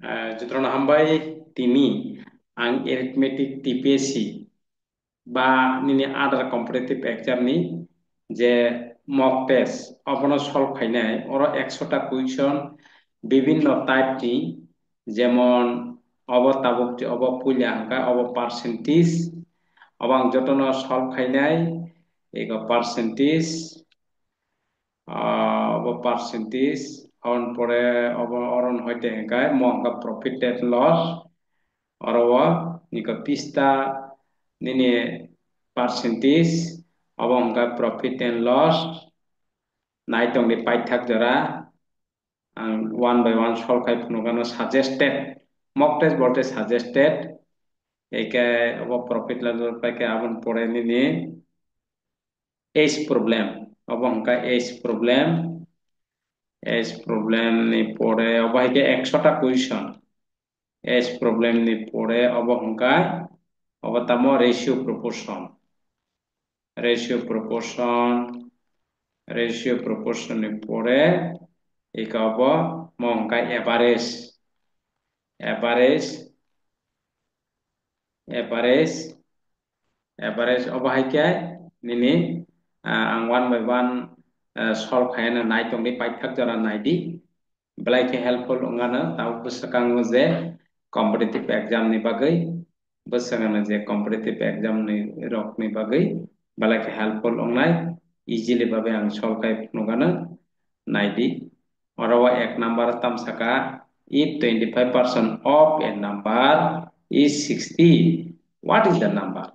Jutron hambai tini ang arithmetic TPSC বা nini other competitive exam ni যে mock test অবনো solve খাইনাই ওর 100টা question বিভিন্ন type নি যেমন অবতাবক of পুইলা হাঙ্কা of percentage অবাং যতন solve খাইনাই এগো পার্সেন্টেজ পার্সেন্টেজ অন পরে অরণ হইতে হেঁকায় মহঙ্গা প্রফিট এন্ড লস অরওয়া নিকা পিস্তা নিনে পার্সেন্টেজ অবহঙ্গা প্রফিট এন্ড লস নাইটং দি পাইথাক জরা ওয়ান বাই ওয়ান সলখাই ফুনগানো সাজেস্টেড মক টেস্ট বলতে সাজেস্টেড একে অব প্রফিট লাজর পাইকে আবন পড়ে নিনে এইস প্রবলেম অবহঙ্গা এইস প্রবলেম ni pore obahike 100টা কুইশন এস problem ni pore obahongkai obatamo ratio proportion ni pore ikabo mohongkai average obahike nini ang one by one solve khayana nai tongni paithak jara naidi belai ke helpful ongana tau busakang je competitive exam ni bagai busakang je competitive exam ni rok ni bagai belai ke helpful ongnai easily babe ang solve khai nogana naidi orawa ek number tam saka if 25% of a number is 60 what is the number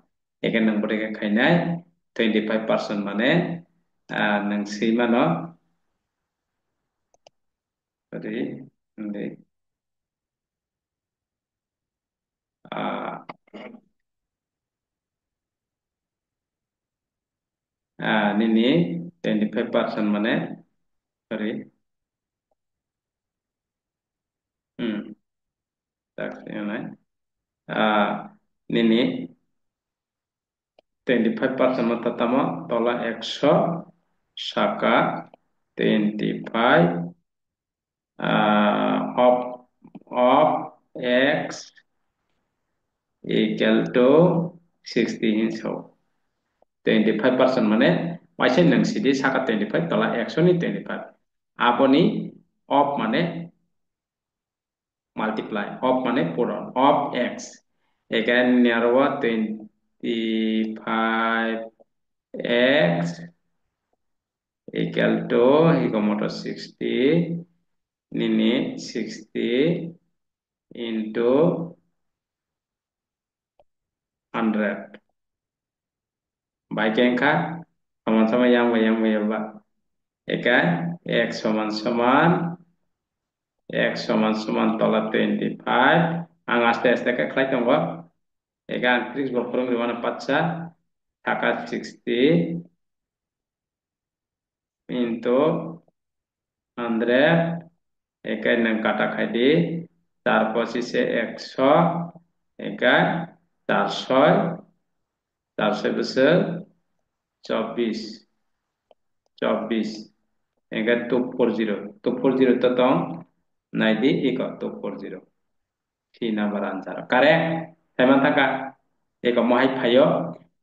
ekan nang bodega khainai 25% mane nang seimano sorry hindi nini 25% mane sorry tak nini 25% matatama tola 100 saka 25 of x equal to 60 so 25% মানে পাইছে নং CD সাকা 25 তলা 100 নি 25 আপনি of মানে multiply of মানে পূরণ of x এখানে নেরওয়া 25x equal to higomoto 60 nini 60 into 100 baik angka sama-sama yang ba eka x সমান তলা 25 ang aste ka khlai tongbo eka kris bo phorong rimana patsa thaka 60 into 100 eka nang kata khai di তারপর সে 100 eka 400 বছর 24 eka 240 তো tong naidi ika 240 3 number answer correct teman taka eka mohai phayo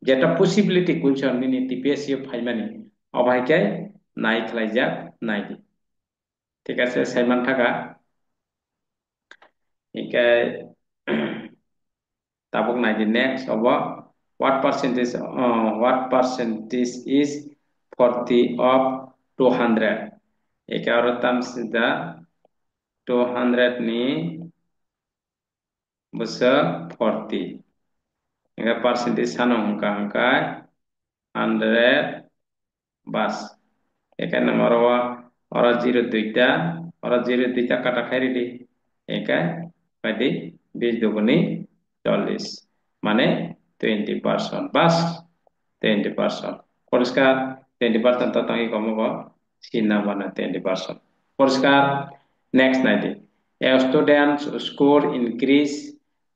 jeta possibility question nini TPSC phaimani obhaikai nai khlaijak naidi ঠিক আছে সাইমান থাকা eka tabuk naidi next obo what percentage is 40 of 200 eka orotam sida 200 ni besar 40 eka percentage sano angka 100 bas eka nomorwa ora 0 দুইটা কাটা খাইরি দি একা পাইদি 20 দুগুনি 40 মানে 20% বাস 20% পরিষ্কার 20% তো তাই কমব সিনা মানে 20% পরিষ্কার next 90 a student score increase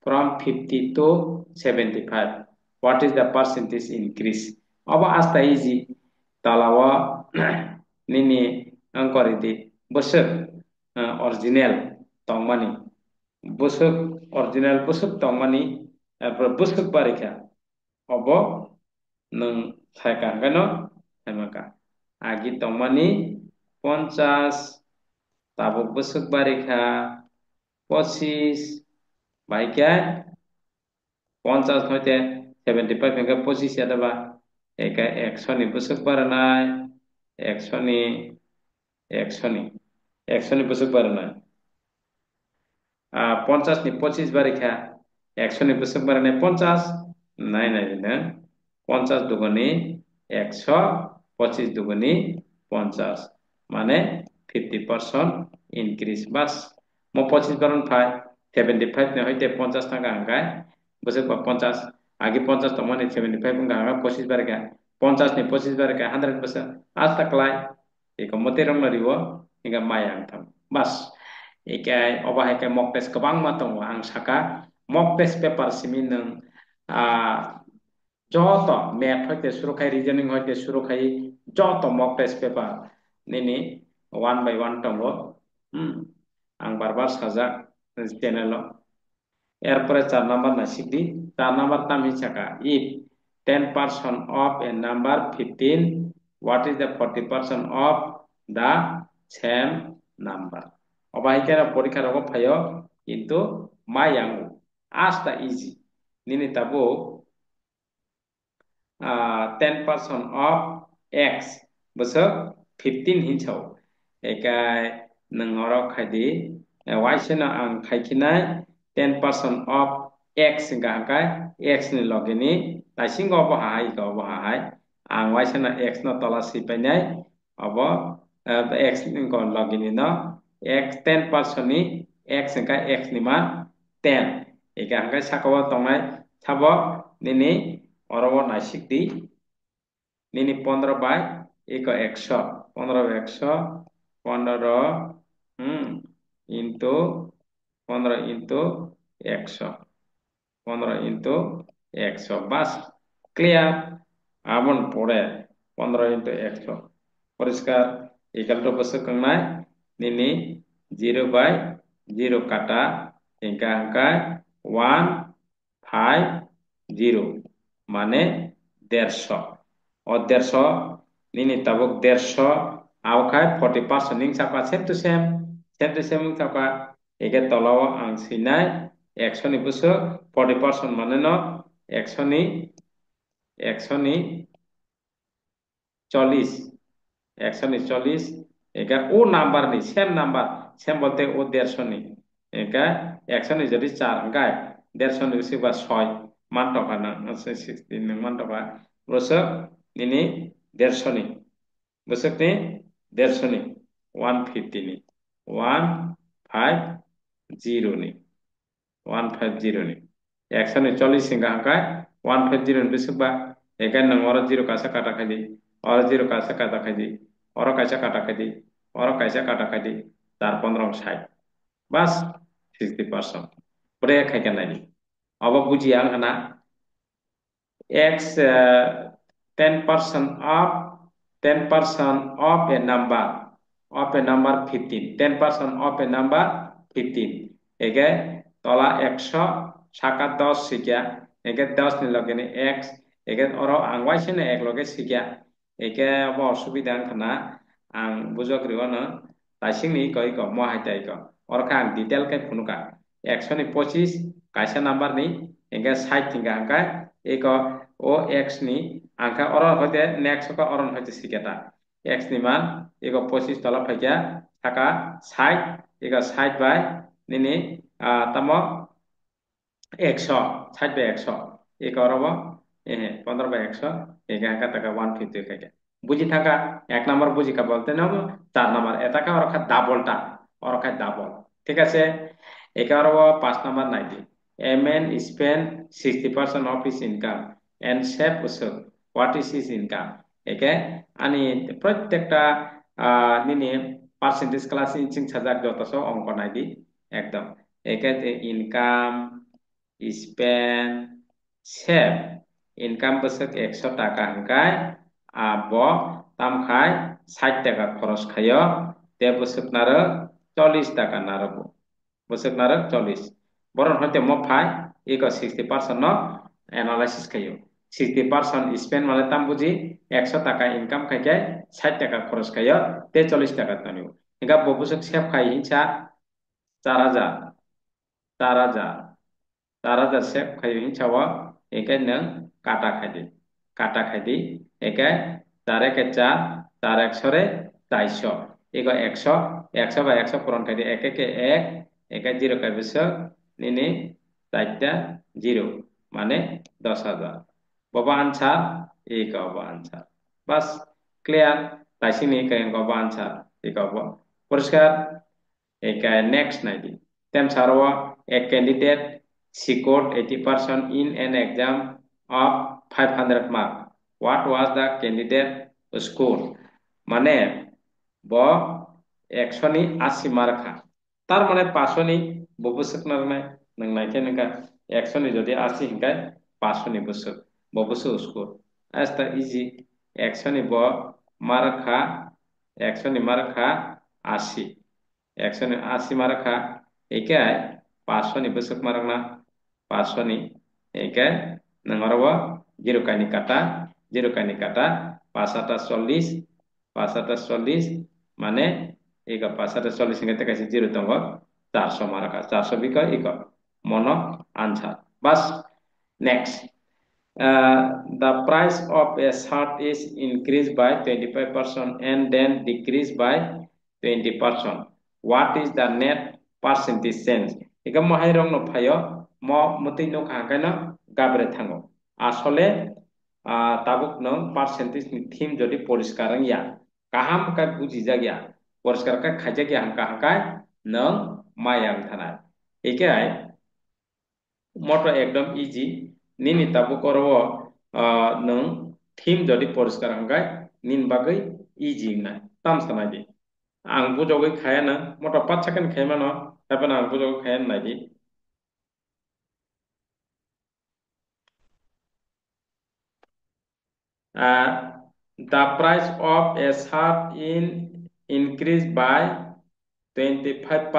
from 50 to 75 what is the percentage increase aba asta easy talawa nini angkor iti besar original tongmani busuk original busuk tongmani busuk barikha obo nung saika hangano saimaka agi tongmani 50 tabuk busuk barikha 25 baikya 50 হইতে 75 hingga 25 adalah eka 100 ni busuk baranai 100 ni 100 ni busuk baranai 50 ni 25 barikha 100 ni busuk baranai 50 নাই নাই না 50 দুগুণে 100 25 দুগুণে 50 মানে 50% increase bas mo 25 baron phai 75 ne hoite 50 টাকা angkai busuk ba 50 agi 50 to mane 75 angka 25 barikha 50 ni 25 barikha 100% asta klai iko moterong lariwo hingga mayang tham bas ikai obah ikai mock test kabang matong ang saka mock test paper simin nang যত math হইতে শুরু খাই reasoning হইতে শুরু খাই যত mock test paper Nini one by one টঙ্গ আং বারবার সাজা চ্যানেল এরপরে 4 নাম্বার নাসিকদি 4 নাম্বার তাম হিসাকা if 10% of a number 15 what is the 40% of the same number অবাহিকার পরীক্ষার রকম ফাইও কিন্তু মায়াং আস্তা easy Nini Tabo 10% of x besok 15 hinsau ekai nengorok khadi waisena ang khaikinai 10% of x ga kai x ni logini taising go bahai ang waisena x no tola sipainai abo x ni go logini no x 10% ni x ga x ni ma 10 eka ang kai sakawa tongnai sabo nini Orobo naisik di nini 15 by iko 100 15 by 100 15 into 15 into 100 15 into 100 bas clear amon pore 15 into 100 পরিষ্কার equal to বসে kangnai nini 0 by 0 kata hingga angka 1 5 0 মানে 150 ও 150 nini tabuk 150 awkai 40% ning saka same to same saka ege tolawa ang sinai 100 ni busu 40% মানে no 100 ni 40 140 একা ও number নি same number same বলতে ও 150 নি একা 100 নি যদি 4 গায় 150 নি সিবা 6 মান টাকা না 16 মান টাকা বসক নিনি 150 নি বসক নি 150 নি 150 নি 150 নি 150 নি 140 সিঙ্গা হাঙ্কায় 150 নি বসক বা একা নং ওরা 0 কাসা কাটা খাইদি ওরা 0 কাসা কাটা খাইদি ওরা কাইসা কাটা খাইদি ওরা কাইসা কাটা খাইদি তার 15 60 বাস 60% পরে খাইকা নাইনি অবা বুঝি আং হানা x 10% of 10% of a number 15 10% of a number 15 এগে তলা 100 শাখা 10 শিখিয়া এগে 10 নি লগে x এগে অর আংওয়াইছে না এক লগে শিখিয়া এগে অব অসুবিধা খানা আং বুঝগ্রিও না তাইসিংনি কই ক মহাইতাই ক অরকা আং ডিটেল কে ফুনুকা 100 ni 25 kaisa number ni engga 60 tingga angka eko o x ni angka oron hoite next ka oron hoite siketa x ni মান eko 25 tola phaikya thaka 60 eko 60 by nini tamo 100 60 by 100 eko orobo 15 by 100 eka angka taka 150 khaikya বুঝি থাকা এক number বুঝি কা বলতে না 4 number এটাকে ওরখা ডাবলটা ওরখা double ঠিক আছে 5 number 90 a man spend 60% of his income and save also what is his income একে আনি প্রত্যেকটা নিনি পার্সেন্টেজ ক্লাস ইনচিং সাজাক যতস অঙ্ক নাইদি একদম একে ইনকাম স্পেন্ড সেভ ইনকাম বছক 100 টাকা হাঙ্কায় আব তামখাই 60 টাকা খরচ খায় তে বছক নারো 40 টাকা নারবো বছক narrow 40 boron hoite mo phai iko 60% no analysis kayo 60% spend মানে তাম বুঝি 100 টাকা ইনকাম খাইকে 60 টাকা খরচ খাইয় 43 টাকা তানিও হিংকা ববুসক সেভ খাই হিংসা 4000 4000 4000 सेब खायो हिंसावा एके नों काटा खाइदि एके 4 एके 4 4 100 रे 400 एगो 100 100 बा 100 पूरण खाइदि एक एके 1 एके 0 का बिसो निनि 4टा 0 माने 10,000 बाबा आंसर एक बाबा आंसर बस क्लियर ताइसिनि के बाबा आंसर एक बाबा परिष्कार एक नेक्स्ट नाइदि तेम सारवा एक candidate scored 80% in an exam of 500 mark. What was the candidate score? মানে ব 100 ni 80 mark তার মানে 500 ni ববুসক নারনাই নং নাইকে নকা 100 ni যদি 80 হিংকাই 500 ni বুসক ববুসক স্কোর আস্তা ইজি 100 ni ব মারখা 100 ni মারখা 80 100 ni 80 marka ekai 500 ni busuk marangna 500 ni ekai nangarawa 0 kani kata 0 kani kata 540 540 মানে ega 540 ngate kasi 0 tongo 400 marka 400 bika ika mono answer bas next the price of a shirt is increased by 25% and then decreased by 20%. What is the net percentage change? Ika mo hai rong no phayo mo muti no khakai no gabre thango. Asole tabuk no percentage ni theme jodi poriskarang ya. Kaham ka buji jagya. Poriskar ka khaja gya hangka hangkai no mayang thanai. Ikai moto ekdom easy nini tabu korwo nung theme jodi poriskar hangkai nin bagai easy na tam samadi ang bujogai khaya na moto 5 second khayma no tapan ang bujogai khaya na di the price of a shirt in increased by 25%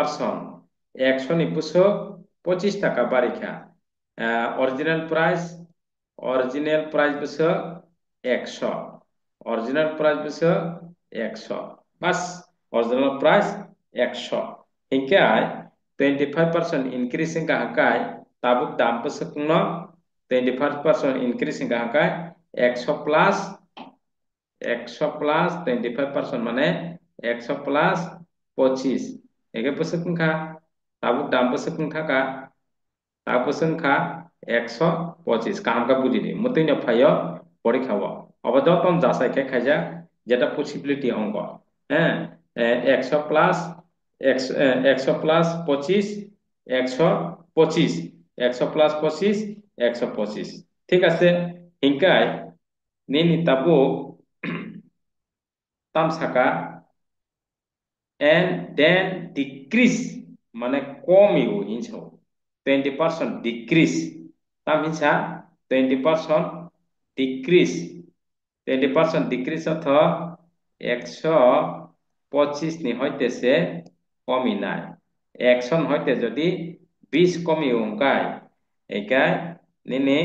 100 ni puso 25 টাকা বাড়িখা original price buso 100 original price buso 100 বাস original price 100 হিংকাই 25% increase hingka hakai tabuk dam pusukno 25% increase hingka hakai 100 plus 25% মানে 100 plus 25 একে pusukngka tabuk dam pusukngka ka tapusungka 125 kaham ka bujini mutina phayo porikhawo অবযতন যাচাই কে খাইজা যেটা possibility অঙ্ক হ্যাঁ 100 plus 100 plus 25 125 100 plus 25 125 ঠিক আছে হিংকাই নিনি তাবো তামসাকা and then decrease মানে কমিও হিংসাও 20% decrease tam hinsa 20% decrease 20% decrease অথবা 125 নি হইতেছে কমি নাই 100 হইতে যদি 20 কমি অঙ্কায় একাই নিনি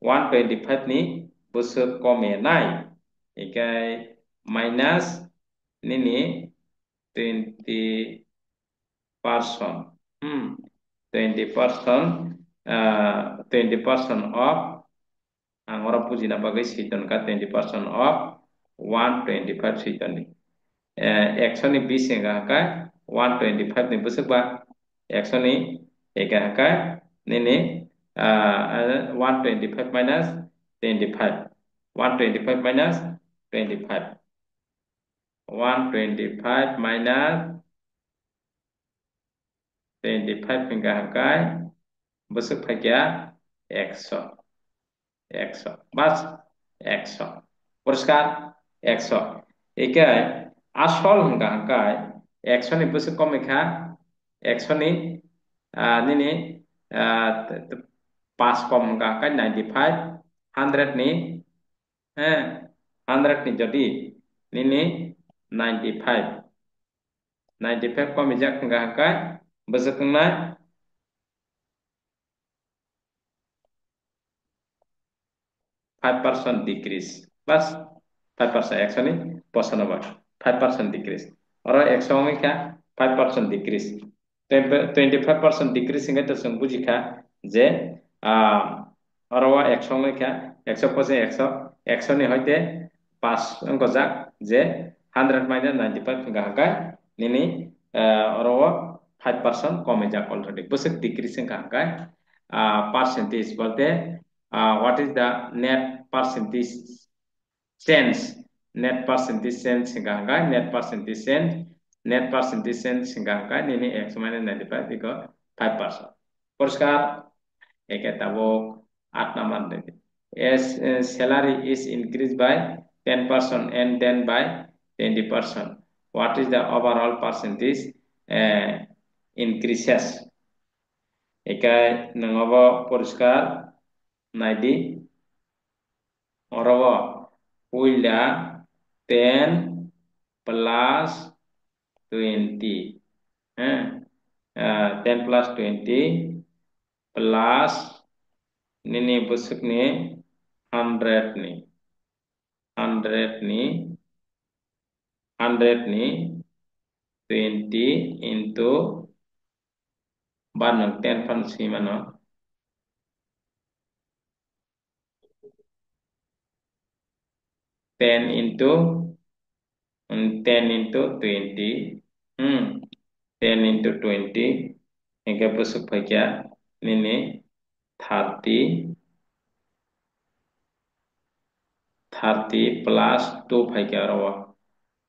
125 নি বছর কমে নাই একাই minus Nini 20% 20% 20% of angora pujina bagai siton ka 20% of 125 siton ni 100 ni 20 enga ka 125 ni busuk ba 100 ni ega ka ni 125 minus 25 125 minus 25 125 minus 25 hingga hakai busuk phagia 100 100 bas 100 পরিষ্কার 100 একে আসল hingga hakai 100 ni busuk komekha 100 ni nini 5 kom hingga hakai 95 100 ni 100 ni jadi nini 95 95 komijak hingga hakai busuk nai 5% decrease plus 5% actually posanaba 5% decrease oro 100 ka 5% decrease 25% decrease hingga to जों बुजिखा जे oro 100 ka 100 পসে 100 100 ni hoite 5 angko jak je 100 minus 95 hingga hakai nini oro 5% kome jak already busuk decrease hingga hakai percentage bolte what is the net percentage change hingga hakai net percentage change hingga hakai nini 100 minus 95 iko 5% poriskar eke tabok 8 number dete as salary is increased by 10% and then by 20%. What is the overall percentage increases? Ekai nangobo poriskar naidi orobo puila 10 plus 20 10 plus 20 plus nini busuk ni 100 ni 20 into banang 10 pan si mano 10 into 20 10 into 20 hingga busuk bagia nini 30 plus 2 bagia rawa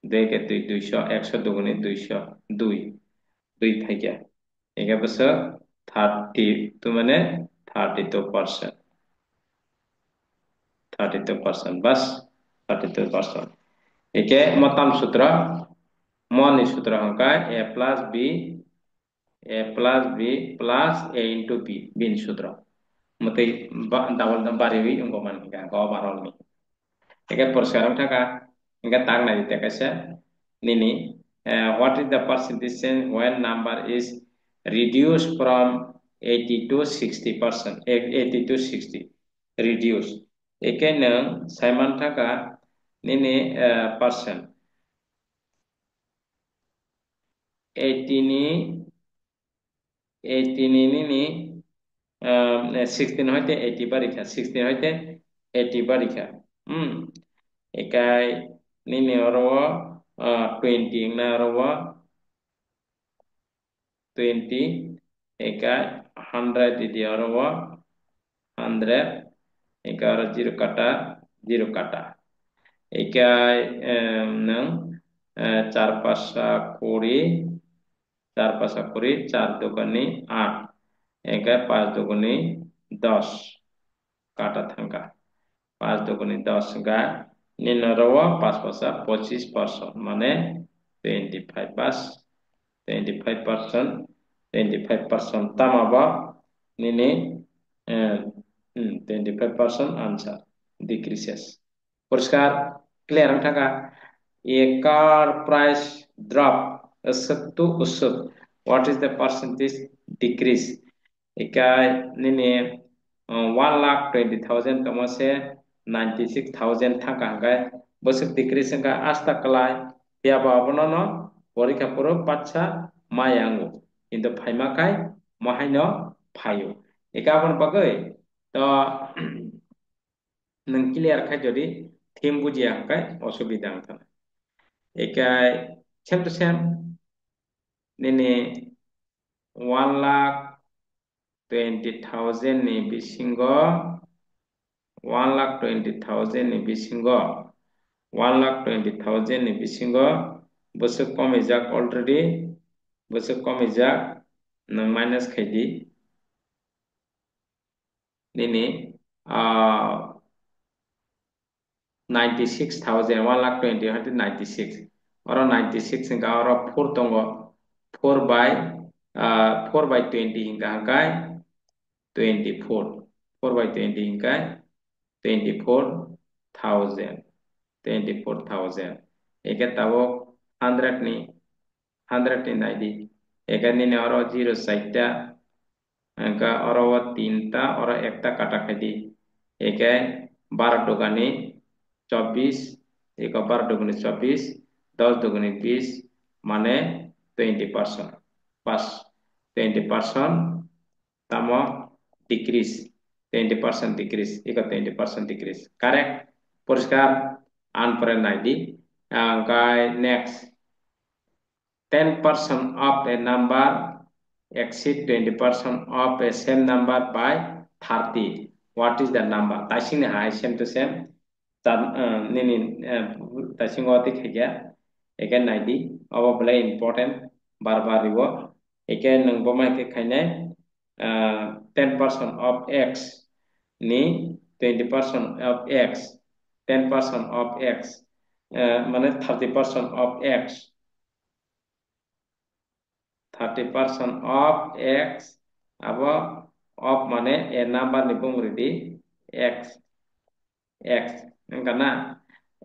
2 ke 200 100 duguni 200 2 bagia hingga busuk 30 tu mane 32% 32% bas 32% Ike motam sutra moni sutra hangkai a plus b plus a into b bin sutra mutai double bari wi ungko man hingga ko barol ni Ike porsekarang thaka hingga tang na dite kaisa nini what is the percentage change when number is reduced from 80 to 60%, 80 to 60 reduce Ike nang saiman thaka nini percent 80 ni 16 হইতে 80 বারিখা 16 হইতে 80 বারিখা একাই নিনি অরব 20 না অরব 20 একাই 100 দিদি অরব 100 একা আর 0 কাটা একাই নং 4 পাঁচা কুড়ি 4 পাঁচা কুড়ি 4 দোকানি 8 একাই 5 দোকানি 10 কাটা থাকা 5 দোকানি 10 গা নিনরवा 5 পাঁচা 25% মানে 25 বাস 25% 25% tamaba nini 25% answer decreases Poriskar clear ang thaka a car price drop usuk to usuk what is the percentage decrease ikai nini 1,20,000 kamase 96,000 thaka hangkai busuk decrease hangka asta kalai dia babono no porikha puro pacha mayangu কিন্তু ফাইমাকাই মহাইনো ফায়ু একাবন বাগৈ তো নং clear খাই যদি theme বুঝিয়া হাকাই অসুবিধা থানা একাই same to same Nini 1,20,000 ni bisingo 1,20,000 ni bisingo 1,20,000 ni bisingo busuk komijak already busuk komijak nang minus khaidi nini 96,000 1,20,000 hati 96 oro 96 hingga oro 4 tongo 4 by 20 hingga hangkai 24 4 by 20 hingkai 24,000 eke tabok 100 ni naidi eke nini oro 0 saita hangka oro 3 ta oro 1 ta kata khadi eke 12 দুগুণে 24 एक 12 দুগুণে 24 10 দুগুণে 20 মানে 20% বাস 20% tamo decrease 20% decrease ika 20% decrease correct poriskar anpore naidi angkai next 10% of a number exceed 20% of a same number by 30 what is the number taising hai same to same nini taising oti khaya again naidi abo play important bar bar ribo again nang bomai ke khainai 10% of x ni 20% of x 10% of x মানে 30% of x 30% of x abo of মানে a number ni bumridi x x engkana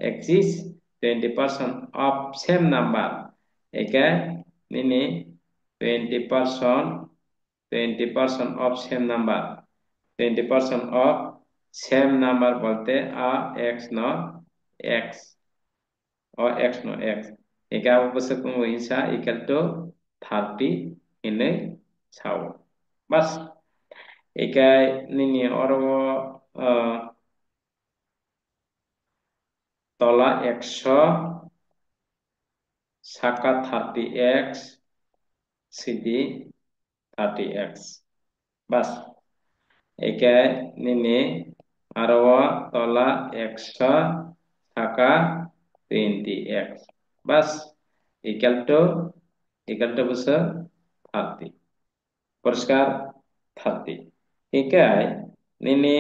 exist 20% of same number eke nini 20% of same number 20% of same number bolte a x no x or x no x eke abo bose kumu hinsa equal to 30 ini sao bas eke nini oro tola 100 saka 30x sidi 30x bas eke nini arwa tola 100 saka 20x bas equal to bisa 30 পরিষ্কার 30 eke nini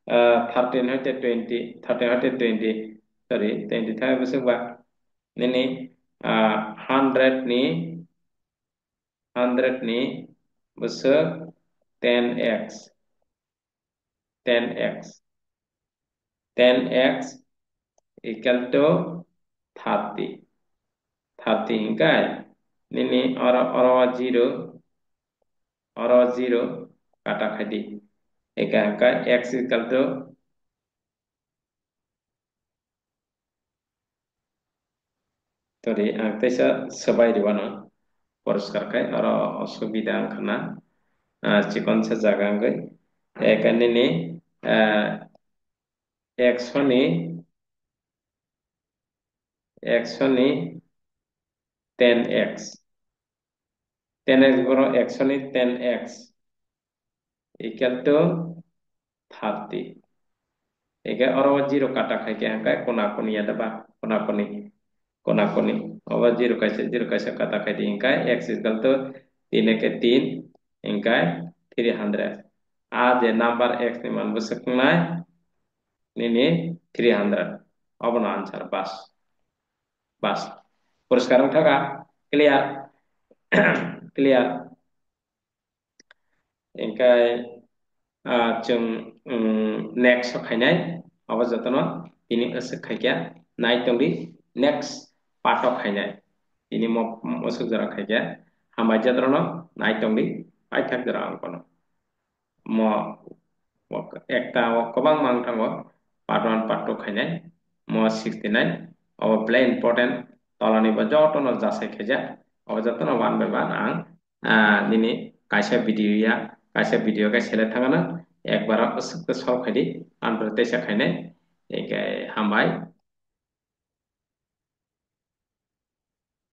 13 হইতে 20 13 হইতে 20 sorry 20 থাকে bisa ba nini 100 ni bisa 10x 10x 10x equal to 30 30 hingga nini oro 0 kata khadi eka angka x equal to tadi tesa sebai diwana poriskar kai oro osubida angkana chikon sa jaga angkai eka nini x ni 10x 10x boro x ni 10x equal to 30 eke oro 0 kata khai ke angkai kona koni ada ba kona koni oro 0 kaisa kata khai di angkai x equal to 3 ke 3 angkai 300 a je number x ni man busaknai nini 300 obono answer bas poriskar thaga clear clear angkai जों next खायनाय माबा जतन ini खायया नाय तंगि next part of खायनाय ini मसुक जरा खायया हामाय जतन नाय तंगि पाइथाक जरा अंकन म একটা কবাং mang tango part 1 part 2 खायनाय म 69 अब प्ले important तलनि बा जतन जासे खायया अब जतन one by one आं nini kaisa video ka sele thangana ekbar asuk sal khadi an protesa khaine ekai hambai